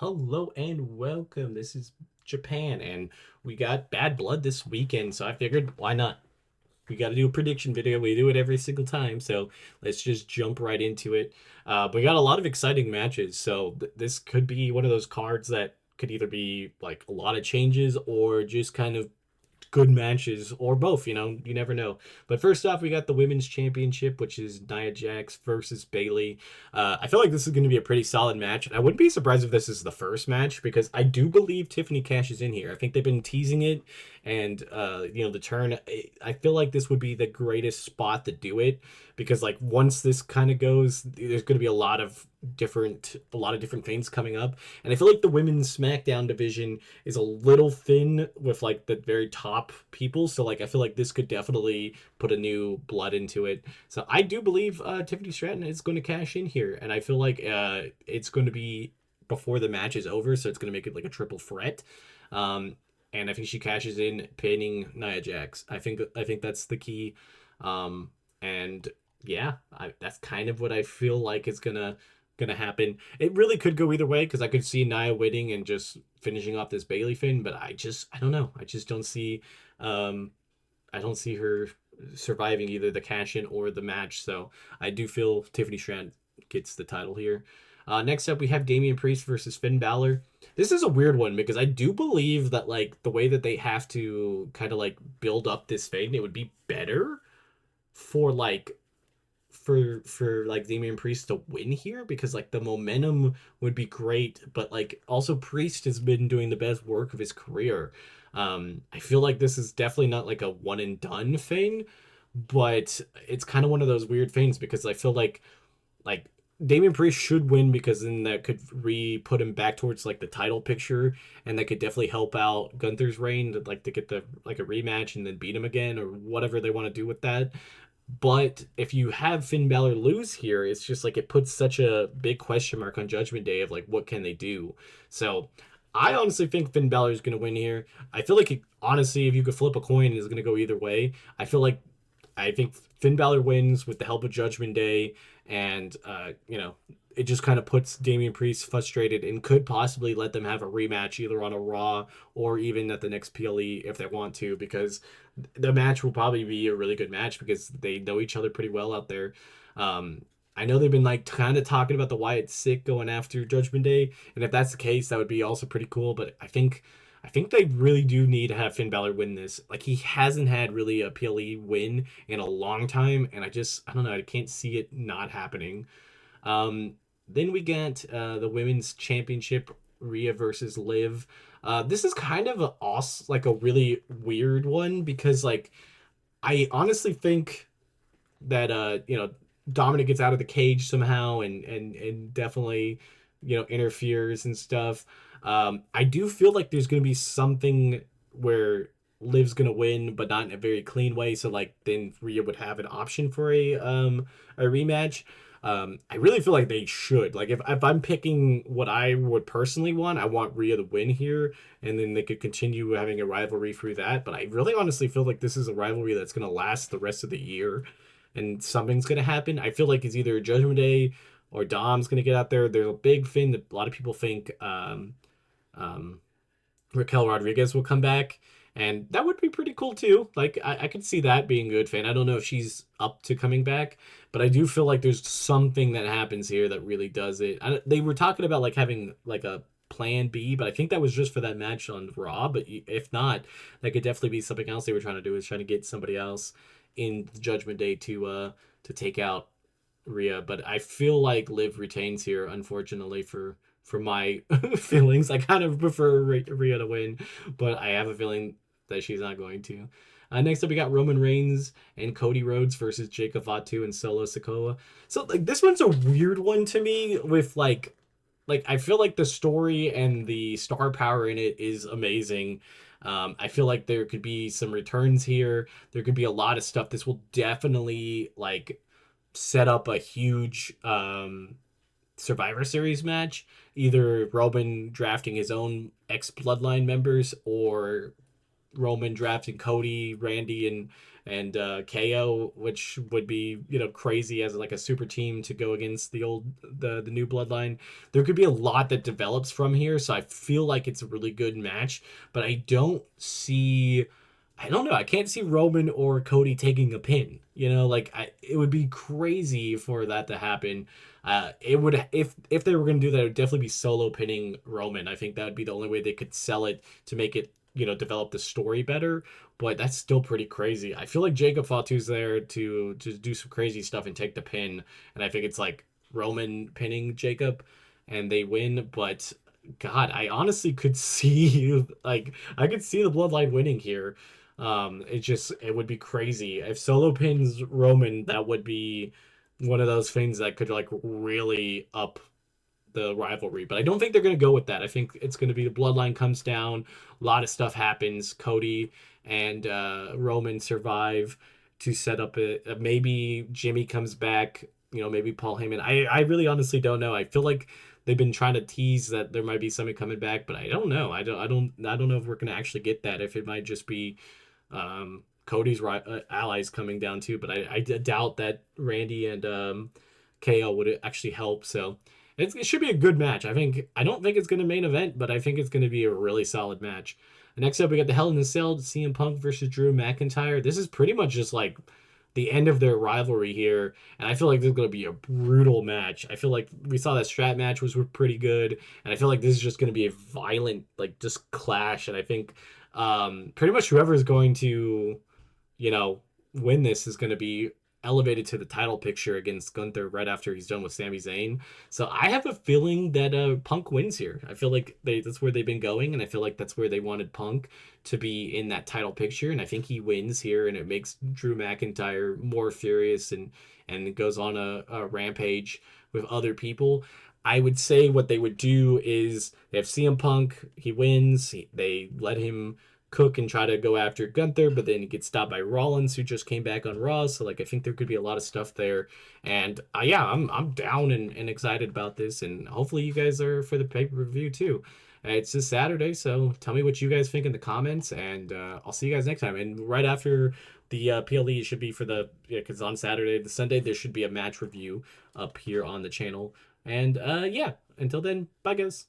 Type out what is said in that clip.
Hello and welcome. This is Japan, and we got Bad Blood this weekend, so I figured why not? We got to do a prediction video. We do it every single time, so let's just jump right into it. We got a lot of exciting matches, so this could be one of those cards that could either be like a lot of changes or just kind of good matches or both, you never know. But first off, we got the women's championship, which is Nia Jax versus Bayley. I feel like this is going to be a pretty solid match, and I wouldn't be surprised if this is the first match because I do believe Tiffany cashes in here. I think they've been teasing it, and the turn. I feel like this would be the greatest spot to do it because like once this kind of goes, there's going to be a lot of different things coming up, and I feel like the women's SmackDown division is a little thin with like the very top people. So like I feel like this could definitely put a new blood into it. So I do believe Tiffany Stratton is going to cash in here, and I feel like it's going to be before the match is over, so it's going to make it like a triple threat. Um, and I think she cashes in, pinning Nia Jax. I think that's the key. And yeah, that's kind of what I feel like is gonna happen. It really could go either way because I could see Nia winning and just finishing off this Bayley thing, but I don't know. Um I don't see her surviving either the cash in or the match. So I do feel Tiffany Stratton gets the title here. Next up, we have Damian Priest versus Finn Balor. This is a weird one because I do believe that like the way that they have to kind of like build up this thing, it would be better for like for like Damian Priest to win here because like the momentum would be great, but like also Priest has been doing the best work of his career. I feel like this is definitely not like a one and done thing, but it's kind of one of those weird things because I feel like Damian Priest should win because then that could re-put him back towards like the title picture, and that could definitely help out Gunther's reign to get the like a rematch and then beat him again or whatever they want to do with that. But if you have Finn Balor lose here, it's just like it puts such a big question mark on Judgment Day of like what can they do. So I honestly think Finn Balor is going to win here. I feel like honestly, if you could flip a coin, it's going to go either way. I think Finn Balor wins with the help of Judgment Day, and it just kind of puts Damian Priest frustrated and could possibly let them have a rematch either on a Raw or even at the next PLE if they want to, because the match will probably be a really good match because they know each other pretty well out there. Um, I know they've been like kind of talking about the Wyatt Sick going after Judgment Day, and if that's the case, that would be also pretty cool. But I think they really do need to have Finn Balor win this. Like he hasn't had really a PLE win in a long time, and I don't know, I can't see it not happening. Um, then we get the women's championship, Rhea versus Liv. This is kind of like a really weird one because like I honestly think that Dominic gets out of the cage somehow and definitely interferes and stuff. I do feel like there's gonna be something where Liv's gonna win, but not in a very clean way. So like then Rhea would have an option for a rematch. I really feel like they should. Like if I'm picking what I would personally want, I want Rhea to win here, and then they could continue having a rivalry through that. But I really honestly feel like this is a rivalry that's gonna last the rest of the year, and something's gonna happen. I feel like it's either Judgment Day or Dom's gonna get out there. There's a big thing that a lot of people think um, Raquel Rodriguez will come back, and that would be pretty cool too. Like I could see that being a good fan. I don't know if she's up to coming back, but I do feel like there's something that happens here that really does it. They were talking about like having like a plan B, but I think that was just for that match on Raw. But if not, that could definitely be something else they were trying to do, is trying to get somebody else in Judgment Day to take out Rhea. But I feel like Liv retains here, unfortunately for my feelings. I kind of prefer Rhea to win, but I have a feeling that she's not going to. Next up, we got Roman Reigns and Cody Rhodes versus Jacob Fatu and Solo Sikoa. So like this one's a weird one to me. With like I feel like the story and the star power in it is amazing. I feel like there could be some returns here. There could be a lot of stuff. This will definitely like set up a huge Survivor Series match, either Roman drafting his own ex Bloodline members or Roman drafting Cody, Randy, and KO, which would be, you know, crazy as like a super team to go against the new bloodline. There could be a lot that develops from here, so I feel like it's a really good match, but I don't know. I can't see Roman or Cody taking a pin. You know, like it would be crazy for that to happen. It would, if they were going to do that, it would definitely be solo pinning Roman. I think that would be the only way they could sell it to make it, you know, develop the story better. But that's still pretty crazy. I feel like Jacob Fatu's there to do some crazy stuff and take the pin, and I think it's like Roman pinning Jacob, and they win. But God, I honestly could see like I could see the Bloodline winning here. It would be crazy if Solo pins Roman. That would be one of those things that could like really up the rivalry. But I don't think they're going to go with that. I think it's going to be the bloodline comes down, a lot of stuff happens. Cody and Roman survive to set up maybe Jimmy comes back. You know, maybe Paul Heyman. I really honestly don't know. I feel like they've been trying to tease that there might be somebody coming back, but I don't know. I don't know if we're going to actually get that. If it might just be Cody's allies coming down too, but I doubt that Randy and KO would actually help. So it should be a good match. I don't think it's going to main event, but I think it's going to be a really solid match. Next up, we got the Hell in a Cell, CM Punk versus Drew McIntyre. This is pretty much just like the end of their rivalry here, and I feel like this is going to be a brutal match. I feel like we saw that strat match was pretty good, and I feel like this is just going to be a violent, like, just clash. And I think pretty much whoever is going to, you know, win this is going to be elevated to the title picture against Gunther right after he's done with Sami Zayn. So I have a feeling that Punk wins here. I feel like that's where they've been going, and I feel like that's where they wanted Punk to be in that title picture, and I think he wins here, and it makes Drew McIntyre more furious and goes on a rampage with other people. I would say what they would do is they have CM Punk, he wins, they let him cook and try to go after Gunther, but then he gets stopped by Rollins, who just came back on Raw. So like I think there could be a lot of stuff there, and yeah, I'm down and excited about this, and hopefully you guys are for the pay per view too. It's this Saturday, so tell me what you guys think in the comments, and I'll see you guys next time. And right after the PLE should be for the because on Saturday, the Sunday there should be a match review up here on the channel. And yeah, until then, bye guys.